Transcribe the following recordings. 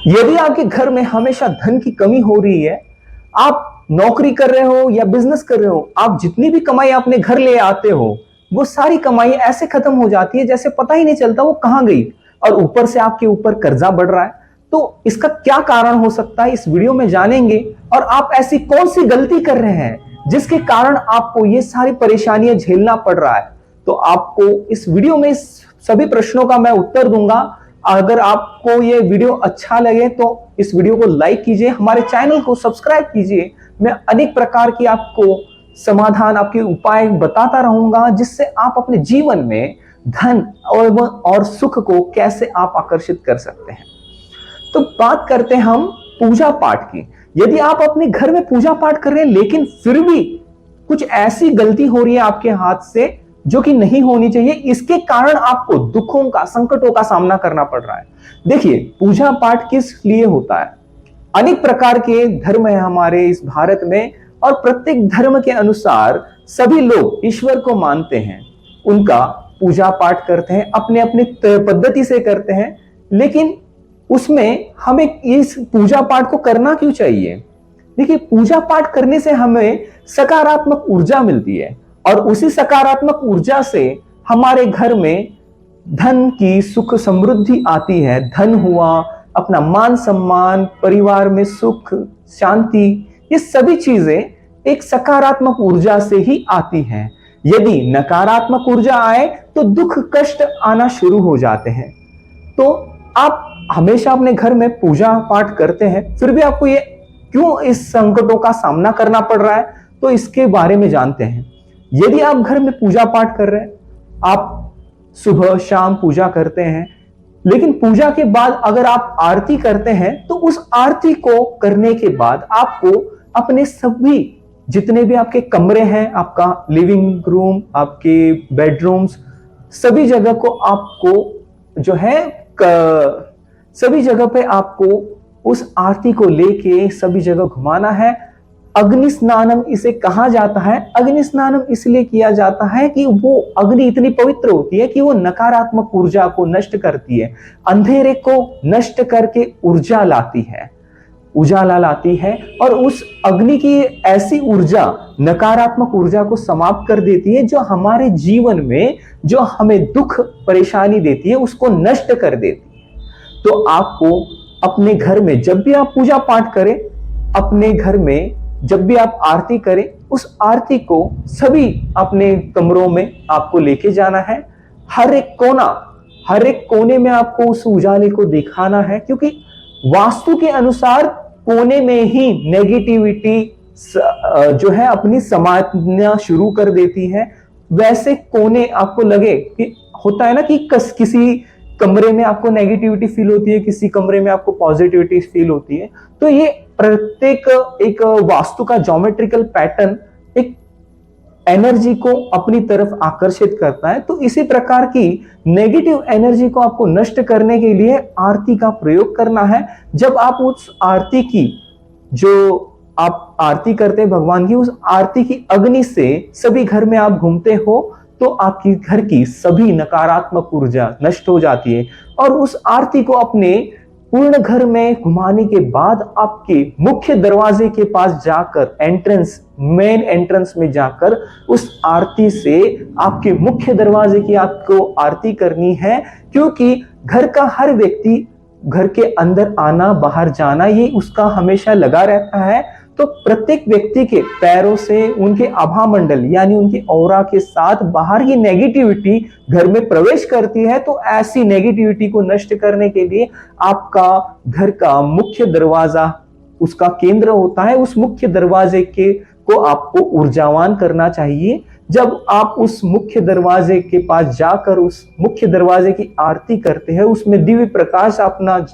यदि आपके घर में हमेशा धन की कमी हो रही है, आप नौकरी कर रहे हो या बिजनेस कर रहे हो, आप जितनी भी कमाई अपने घर ले आते हो, वो सारी कमाई ऐसे खत्म हो जाती है जैसे पता ही नहीं चलता वो कहां गई। और ऊपर से आपके ऊपर कर्जा बढ़ रहा है। तो इसका क्या कारण हो सकता है, इस वीडियो में जानेंगे। और आप ऐसी कौन सी गलती कर रहे हैं जिसके कारण आपको ये सारी परेशानियां झेलना पड़ रहा है। तो आपको इस वीडियो में इस सभी प्रश्नों का मैं उत्तर दूंगा। अगर आपको ये वीडियो अच्छा लगे तो इस वीडियो को लाइक कीजिए, हमारे चैनल को सब्सक्राइब कीजिए। मैं अनेक प्रकार की आपको समाधान, आपके उपाय बताता रहूंगा जिससे आप अपने जीवन में धन और सुख को कैसे आप आकर्षित कर सकते हैं। तो बात करते हैं हम पूजा पाठ की। यदि आप अपने घर में पूजा पाठ कर रहे हैं लेकिन फिर भी कुछ ऐसी गलती हो रही है आपके हाथ से जो कि नहीं होनी चाहिए, इसके कारण आपको दुखों का, संकटों का सामना करना पड़ रहा है। देखिए, पूजा पाठ किस लिए होता है। अनेक प्रकार के धर्म है हमारे इस भारत में, और प्रत्येक धर्म के अनुसार सभी लोग ईश्वर को मानते हैं, उनका पूजा पाठ करते हैं, अपने अपने पद्धति से करते हैं। लेकिन उसमें हमें इस पूजा पाठ को करना क्यों चाहिए। देखिए, पूजा पाठ करने से हमें सकारात्मक ऊर्जा मिलती है, और उसी सकारात्मक ऊर्जा से हमारे घर में धन की सुख समृद्धि आती है। धन हुआ, अपना मान सम्मान, परिवार में सुख शांति, ये सभी चीजें एक सकारात्मक ऊर्जा से ही आती हैं। यदि नकारात्मक ऊर्जा आए तो दुख कष्ट आना शुरू हो जाते हैं। तो आप हमेशा अपने घर में पूजा पाठ करते हैं, फिर भी आपको ये क्यों इस संकटों का सामना करना पड़ रहा है, तो इसके बारे में जानते हैं। यदि आप घर में पूजा पाठ कर रहे हैं, आप सुबह शाम पूजा करते हैं, लेकिन पूजा के बाद अगर आप आरती करते हैं तो उस आरती को करने के बाद आपको अपने सभी जितने भी आपके कमरे हैं, आपका लिविंग रूम, आपके बेडरूम्स, सभी जगह को आपको जो है सभी जगह पे आपको उस आरती को लेके सभी जगह घुमाना है। अग्नि स्नानम इसे कहा जाता है। अग्नि स्नानम इसलिए किया जाता है कि वो अग्नि इतनी पवित्र होती है कि वो नकारात्मक ऊर्जा को नष्ट करती है, अंधेरे को नष्ट करके ऊर्जा लाती है, उजाला लाती है। और उस अग्नि की ऐसी ऊर्जा नकारात्मक ऊर्जा को समाप्त कर देती है, जो हमारे जीवन में जो हमें दुख परेशानी देती है उसको नष्ट कर देती है। तो आपको अपने घर में जब भी आप पूजा पाठ करें, अपने घर में जब भी आप आरती करें, उस आरती को सभी अपने कमरों में आपको लेके जाना है। हर एक कोने में आपको उस उजाले को दिखाना है, क्योंकि वास्तु के अनुसार कोने में ही नेगेटिविटी जो है अपनी समाना शुरू कर देती है। वैसे कोने आपको लगे कि होता है ना कि किसी कमरे में आपको नेगेटिविटी फील होती है, किसी कमरे में आपको पॉजिटिविटी फील होती है। तो ये प्रत्येक एक वास्तु का ज्योमेट्रिकल पैटर्न एक एनर्जी को अपनी तरफ आकर्षित करता है। तो इसी प्रकार की नेगेटिव एनर्जी को आपको नष्ट करने के लिए आरती का प्रयोग करना है। जब आप उस आरती की, जो आप आरती करते हैं भगवान की, उस आरती की अग्नि से सभी घर में आप घूमते हो तो आपकी घर की सभी नकारात्मक ऊर्जा नष्ट हो जाती है। और उस आरती को अपने पूर्ण घर में घुमाने के बाद आपके मुख्य दरवाजे के पास जाकर, मेन एंट्रेंस में जाकर उस आरती से आपके मुख्य दरवाजे की आपको आरती करनी है। क्योंकि घर का हर व्यक्ति घर के अंदर आना बाहर जाना ये उसका हमेशा लगा रहता है। तो प्रत्येक व्यक्ति के पैरों से उनके आभा मंडल यानी उनके ऑरा के साथ बाहर की नेगेटिविटी घर में प्रवेश करती है। तो ऐसी नेगेटिविटी को नष्ट करने के लिए आपका घर का मुख्य दरवाजा उसका केंद्र होता है। उस मुख्य दरवाजे को आपको ऊर्जावान करना चाहिए। जब आप उस मुख्य दरवाजे के पास जाकर उस मुख्य दरवाजे की आरती करते हैं, उसमें दिव्य प्रकाश अपना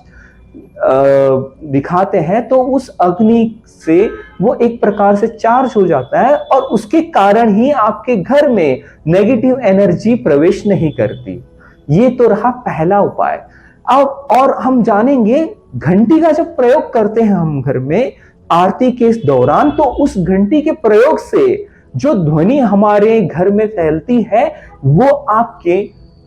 दिखाते हैं, तो उस अग्नि से वो एक प्रकार से चार्ज हो जाता है, और उसके कारण ही आपके घर में नेगेटिव एनर्जी प्रवेश नहीं करती। ये तो रहा पहला उपाय। अब और हम जानेंगे घंटी का जब प्रयोग करते हैं हम घर में आरती के दौरान, तो उस घंटी के प्रयोग से जो ध्वनि हमारे घर में फैलती है वो आपके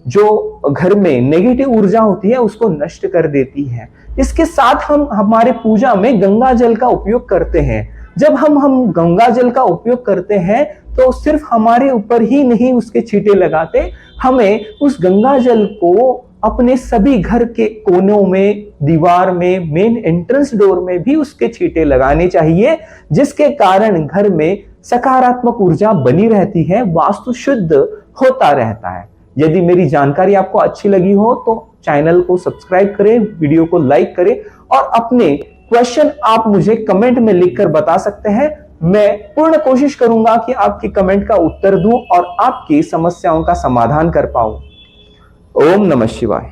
जो घर में नेगेटिव ऊर्जा होती है उसको नष्ट कर देती है। इसके साथ हम हमारे पूजा में गंगा जल का उपयोग करते हैं। जब हम गंगा जल का उपयोग करते हैं तो सिर्फ हमारे ऊपर ही नहीं उसके छींटे लगाते, हमें उस गंगा जल को अपने सभी घर के कोनों में, दीवार में, मेन एंट्रेंस डोर में भी उसके छींटे लगाने चाहिए, जिसके कारण घर में सकारात्मक ऊर्जा बनी रहती है, वास्तु शुद्ध होता रहता है। यदि मेरी जानकारी आपको अच्छी लगी हो तो चैनल को सब्सक्राइब करें, वीडियो को लाइक करें और अपने क्वेश्चन आप मुझे कमेंट में लिखकर बता सकते हैं। मैं पूर्ण कोशिश करूंगा कि आपकी कमेंट का उत्तर दूं और आपकी समस्याओं का समाधान कर पाऊं। ओम नमः शिवाय।